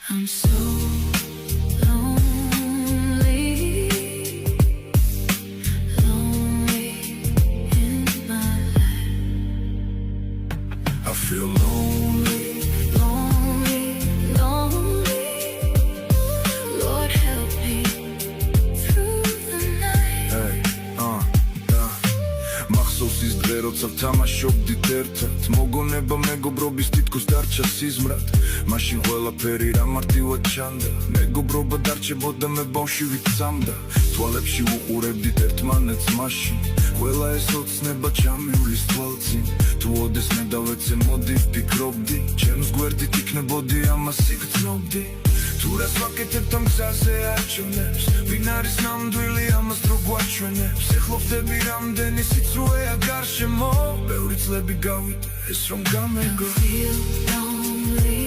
I'm so lonely, lonely in my life. I feel lonely. Lonely, lonely. Lord help me through the night. Hey, მახსოვს ის დღე, როცა ვთამაშობდით ერთად, მოგონება მეგობრობის თითქოს დარჩა სიზმრად. მაშინ ყველაფერი რა მარტივად ჩანდა, მეგობრობა დარჩებოდა, მე ბავში ვიცამდა. თვალებში უყურებდით ერთმანეთს მაშინ, ყველა ეს ოცნება ჩამივლის თვალწინ. თუ ოდეს მე დავეცე მოდი ვფიქრობდი, ჩემს გვერდით იქნებოდი, ამას იგრძნობდი. თუ რას ვაკეთებთ ამ გზაზე არჩევნებს, ვინ არის ნამდვილი, ამას დრო გვაჩვენებს. ეხლა ვხდები რამდენი სიცრუეა გარშემო, ბევრი წლები გავიდა ეს რომ გამეგო. I feel lonely.